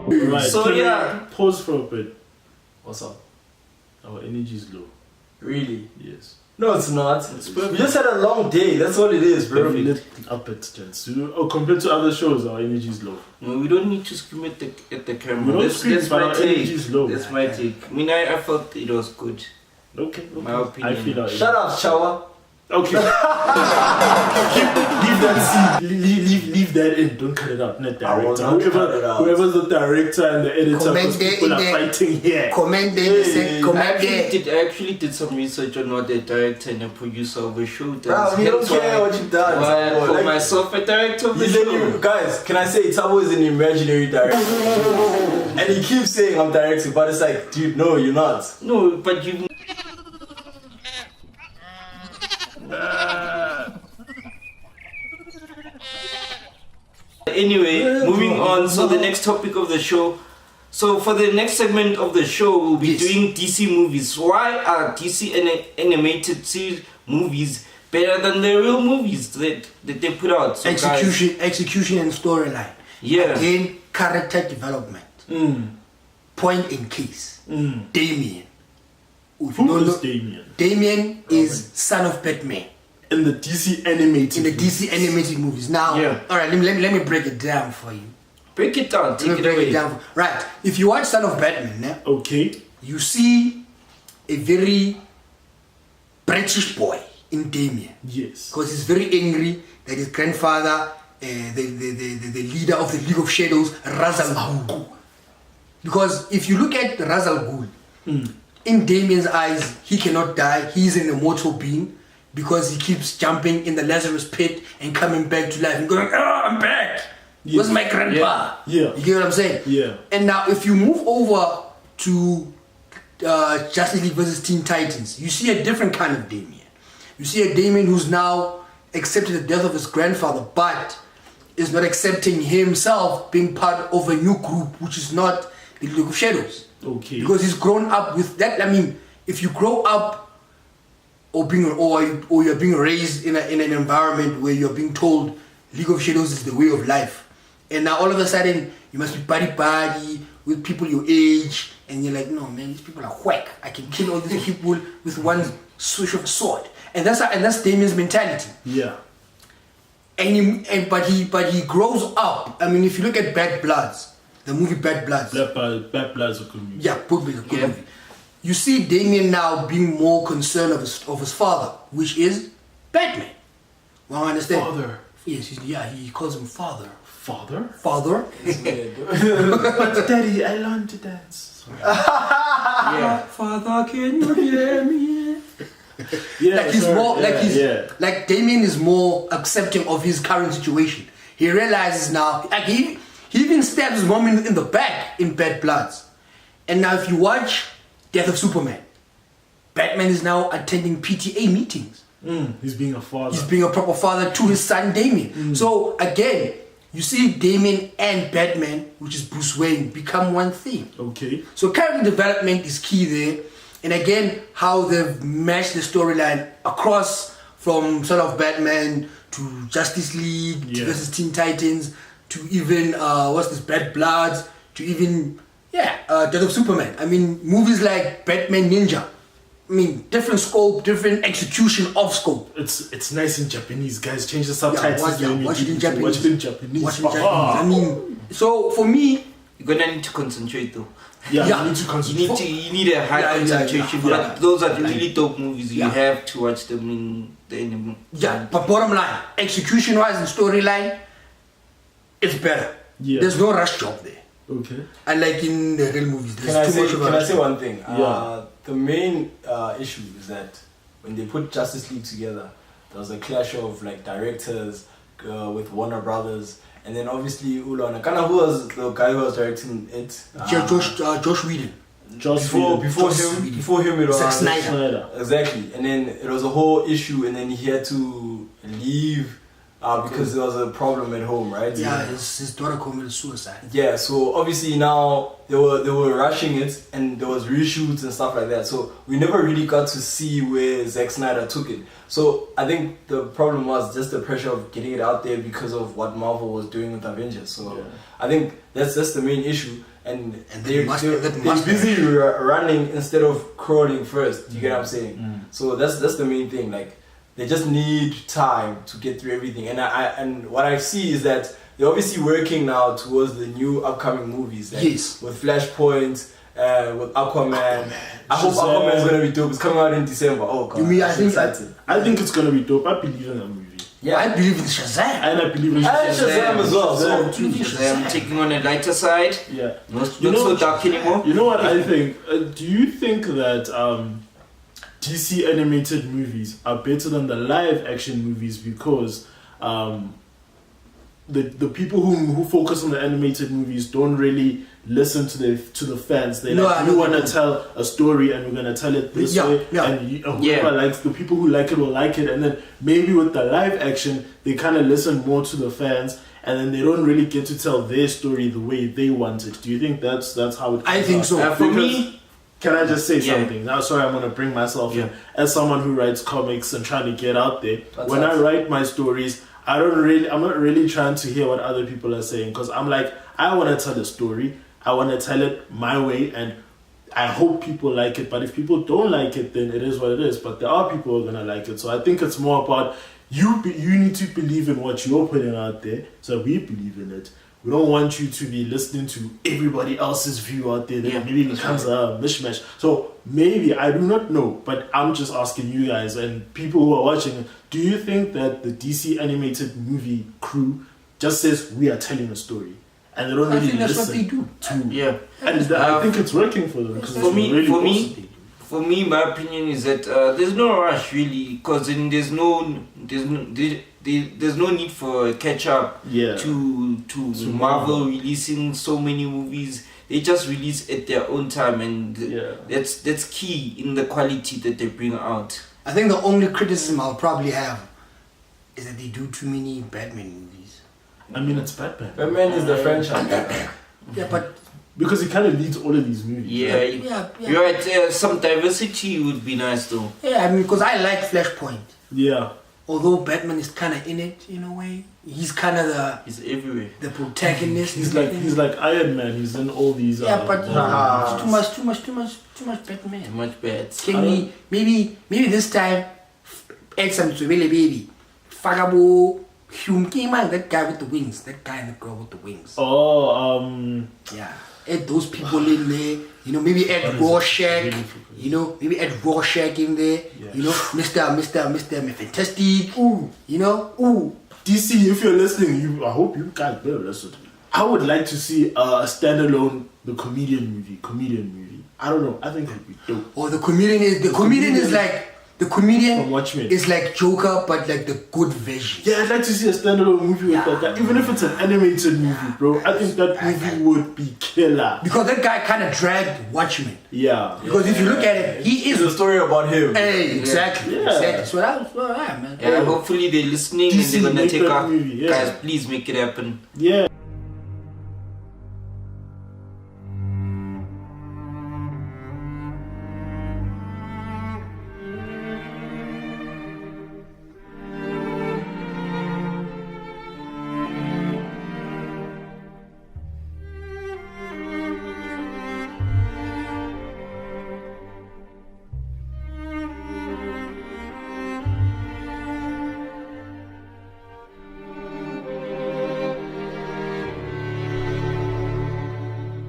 Right, So yeah. Pause for a bit. What's up? Our energy is low. Really? Yes. No, it's not. It's We just had a long day. That's all it is, bro. Very lit up at gents. Compared to other shows, our energy is low. No, we don't need to scream at the We camera. don't That's scream, but my our energy take. is low. That's my take. I mean, I felt it was good. Okay. My opinion. I feel like Shut up, shower. Okay. Leave that scene. Leave that in. Don't cut it out. Not I will director. not cut it out. Whoever's the director and the editor, Comment because there people in are the- fighting here. Comment there, Hey. comment there. I actually did some research on what the director and the producer of the show does. Bro, we don't Hence care why- what you've done. Why I Bro, call like, myself a director of the he's show. guys, can I say Tabo is an imaginary director? And he keeps saying I'm directing, but it's like, dude, no, you're not. No, but you. Anyway, moving on. So the next topic of the show. So for the next segment of the show, we'll be Yes. doing DC movies. Why are DC animated series movies better than the real movies that they put out? So guys, Execution and storyline. Yeah. Again, character development. Point in case. Damien. If you Who don't is know- Damien? Damien is son of Batman In the DC animated. in the DC animated movies. Now, Yeah. all right, let me break it down for you. break it down. Let Take me it break away. it down. Right, if you watch Son of Batman, yeah, Okay. you see a very British boy in Damien. Yes. Because he's very angry that his grandfather, the leader of the League of Shadows, Ra's al Ghul. Because if you look at Ra's al Ghul, in Damien's eyes, he cannot die. He's an immortal being because he keeps jumping in the Lazarus pit and coming back to life and going, "Oh, I'm back. Where's my grandpa?" Yeah. You get what I'm saying? Yeah. And now, if you move over to Justice League versus Teen Titans, you see a different kind of Damien. You see a Damien who's now accepted the death of his grandfather, but is not accepting himself being part of a new group, which is not the League of Shadows. Okay. Because he's grown up with that. I mean, if you grow up or you're being raised in an environment where you're being told League of Shadows is the way of life, and now all of a sudden you must be buddy with people your age, and you're like, no man, these people are whack. I can kill all these people with one swish of a sword, and that's Damien's mentality. Yeah. But he grows up. I mean, if you look at Bad Bloods, the movie Bad Bloods. Bad Bloods are good movie. Yeah, good movie. You see Damien now being more concerned of his father, which is Batman. Well, I understand. Father. Yes, he calls him father. Father? Father. But daddy, I learned to dance. Yeah. Father, can you hear me? Yeah, Like he's sorry. more, Yeah. like Damien is more accepting of his current situation. He realizes now, like he even stabs his mom in the back in Bad Bloods. And now if you watch Death of Superman, Batman is now attending PTA meetings. He's being a father. He's being a proper father to his son Damien. So again, you see Damien and Batman, which is Bruce Wayne, become one thing. Okay. So character development is key there. And again, how they've matched the storyline across from Son of Batman to Justice League to versus Teen Titans to even Bad Bloods to even Death of Superman. I mean, movies like Batman Ninja. I mean, different scope, different execution of scope. It's nice in Japanese, guys. Change the subtitles. Watch it in Japanese. Watch it in Japanese. Watch it in Japanese. I mean, so for me, You're gonna need to concentrate though. Yeah, Yeah. you need to concentrate. You need a high concentration. yeah. But those are really dope movies. You Yeah. have to watch them in the anime. but bottom line, execution-wise and storyline, it's better. Yeah. There's no rush job there. Okay. Unlike in the real movies, there's Can I too say, much of a can I rush say job. one thing? Yeah. The main issue is that when they put Justice League together, there was a clash of like directors with Warner Brothers, and then obviously Ulana. Who was the guy who was directing it? Josh Whedon. Before him it was Zack Snyder. Exactly, and then it was a whole issue, and then he had to leave because there was a problem at home, right? Yeah, his daughter committed suicide. Yeah, so obviously now they were rushing it and there was reshoots and stuff like that. So we never really got to see where Zack Snyder took it. So I think the problem was just the pressure of getting it out there because of what Marvel was doing with Avengers. So I think that's the main issue. And they're busy running instead of crawling first. You get what I'm saying? So that's the main thing. Like they just need time to get through everything. And what I see is that they're obviously working now towards the new upcoming movies. Like with Flashpoint, with Aquaman. I hope Aquaman is gonna be dope. It's coming out in December. Oh god, I think it's gonna be dope. I believe in that movie. Yeah, I believe in Shazam. And I believe in Shazam as well. So Shazam taking on a lighter side. Yeah. Not so dark anymore. You know what I think? Do you think that DC animated movies are better than the live action movies because the people who focus on the animated movies don't really listen to the fans? They we want to tell a story and we're gonna tell it this way, and whoever likes, the people who like it will like it, and then maybe with the live action they kind of listen more to the fans, and then they don't really get to tell their story the way they want it. Do you think that's how it? I think so. For me, can I just say something? Now, sorry, I'm gonna bring myself in as someone who writes comics and trying to get out there. When I write my stories, I'm not really trying to hear what other people are saying, because I'm like, I want to tell a story. I want to tell it my way, and I hope people like it. But if people don't like it, then it is what it is. But there are people who are gonna like it. So I think it's more about you need to believe in what you're putting out there, so we believe in it. We don't want you to be listening to everybody else's view out there. That maybe becomes a mishmash. So maybe, I do not know, but I'm just asking you guys and people who are watching, do you think that the DC animated movie crew just says we are telling a story and they don't really listen? I think that's what they do. And I think it's working for them. For me, my opinion is that there's no rush really, because then there's no need for a catch up to Marvel releasing so many movies. They just release at their own time, and that's key in the quality that they bring out. I think the only criticism I'll probably have is that they do too many Batman movies. I mean, it's Batman. Batman is the franchise. Yeah, but because he kind of leads all of these movies. Yeah. You're right. Some diversity would be nice though. Yeah, I mean, because I like Flashpoint. Yeah. Although Batman is kind of in it in a way, he's kind of he's everywhere. The protagonist. He's like Iron Man. He's in all these. But too much Batman. Too much bats. Can we maybe this time add some Tsubele baby? Fagabo Hume came out, that guy with the wings, that guy and the girl with the wings. Yeah. Add those people in there, maybe add Rorschach, maybe add Rorschach in there, Mr. Fantastic, DC, if you're listening, I hope you guys better listen to me. I would like to see a standalone, the comedian movie. I don't know, I think that'd be dope. Oh, the comedian is like, the comedian is like Joker, but like the good version. Yeah, I'd like to see a standalone movie with that guy. Even if it's an animated movie, bro. I think that movie would be killer. Because that guy kind of dragged Watchmen. Yeah. Because if you look at it, he is a story about him. Hey, exactly. So that's man. Yeah, hopefully they're listening and they're gonna take off. Guys, please make it happen. Yeah,